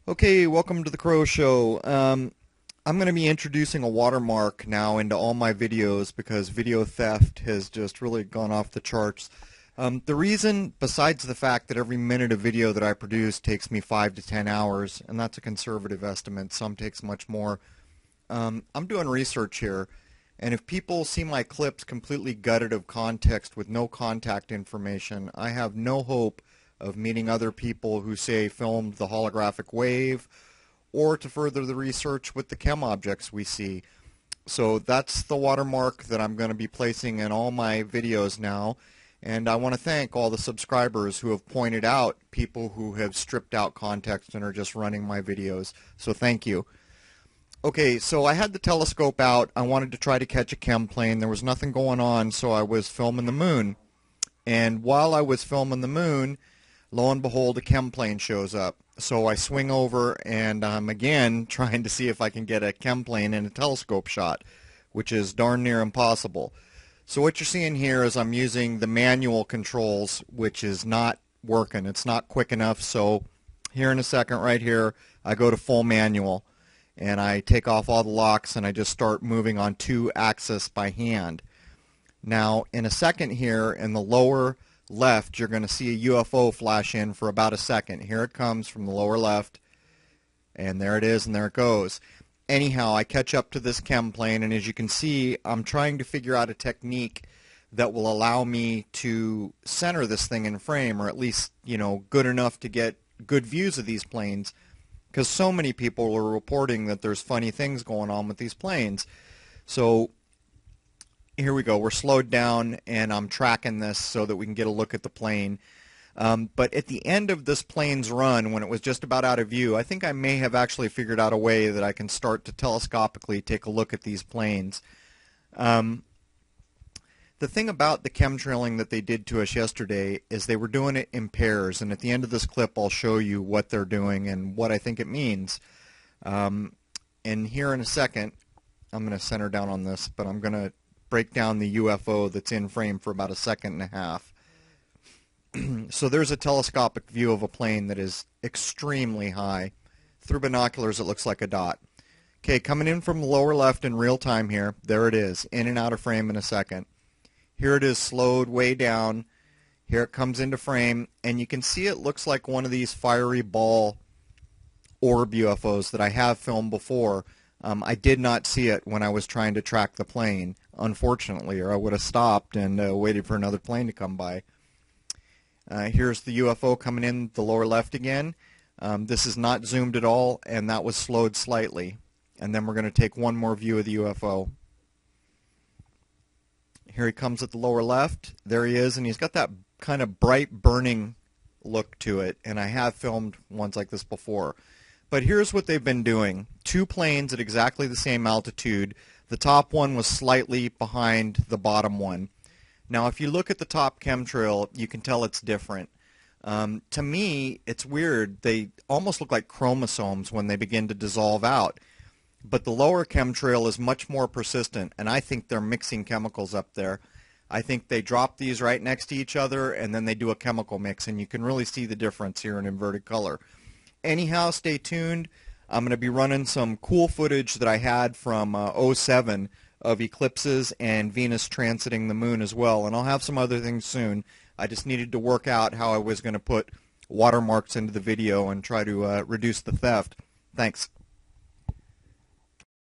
Okay, welcome to the Crow Show. I'm going to be introducing a watermark now into all my videos because video theft has just really gone off the charts. The reason, besides the fact that every minute of video that I produce takes me 5 to 10 hours, and that's a conservative estimate, some takes much more, I'm doing research here, and if people see my clips completely gutted of context with no contact information, I have no hope of meeting other people who say filmed the holographic wave or to further the research with the chem objects we see. So that's the watermark that I'm going to be placing in all my videos now. And I want to thank all the subscribers who have pointed out people who have stripped out context and are just running my videos. So thank you. Okay, so I had the telescope out. I wanted to try to catch a chem plane. There was nothing going on, so I was filming the moon. And while I was filming the moon, lo and behold, a chem plane shows up. So I swing over and I'm again trying to see if I can get a chem plane in a telescope shot, which is darn near impossible. So what you're seeing here is I'm using the manual controls, which is not working. It's not quick enough. So here in a second right here, I go to full manual and I take off all the locks and I just start moving on 2-axis by hand. Now in a second here in the lower left, you're going to see a UFO flash in for about a second. Here it comes from the lower left, and there it is, and there it goes. Anyhow, I catch up to this chem plane, and as you can see, I'm trying to figure out a technique that will allow me to center this thing in frame, or at least, good enough to get good views of these planes, because so many people are reporting that there's funny things going on with these planes. So here we go. We're slowed down, and I'm tracking this so that we can get a look at the plane. But at the end of this plane's run, when it was just about out of view, I think I may have actually figured out a way that I can start to telescopically take a look at these planes. The thing about the chemtrailing that they did to us yesterday is they were doing it in pairs, and at the end of this clip I'll show you what they're doing and what I think it means. And here in a second, I'm going to center down on this, but I'm going to break down the UFO that's in frame for about a second and a half. So there's a telescopic view of a plane that is extremely high. Through binoculars it looks like a dot. Okay, coming in from the lower left in real time here, there it is, in and out of frame in a second. Here it is slowed way down. Here it comes into frame, and you can see it looks like one of these fiery ball orb UFOs that I have filmed before. I did not see it when I was trying to track the plane, unfortunately, or I would have stopped and waited for another plane to come by. Here's the UFO coming in the lower left again. This is not zoomed at all, and that was slowed slightly. And then we're going to take one more view of the UFO. Here he comes at the lower left. There he is, and he's got that kind of bright burning look to it, and I have filmed ones like this before. But here's what they've been doing. 2 planes at exactly the same altitude. The top one was slightly behind the bottom one. Now if you look at the top chemtrail, you can tell it's different. To me, it's weird. They almost look like chromosomes when they begin to dissolve out. But the lower chemtrail is much more persistent, and I think they're mixing chemicals up there. I think they drop these right next to each other, and then they do a chemical mix, and you can really see the difference here in inverted color. Anyhow, stay tuned. I'm going to be running some cool footage that I had from '07 of eclipses and Venus transiting the moon as well, and I'll have some other things soon. I just needed to work out how I was going to put watermarks into the video and try to reduce the theft. Thanks.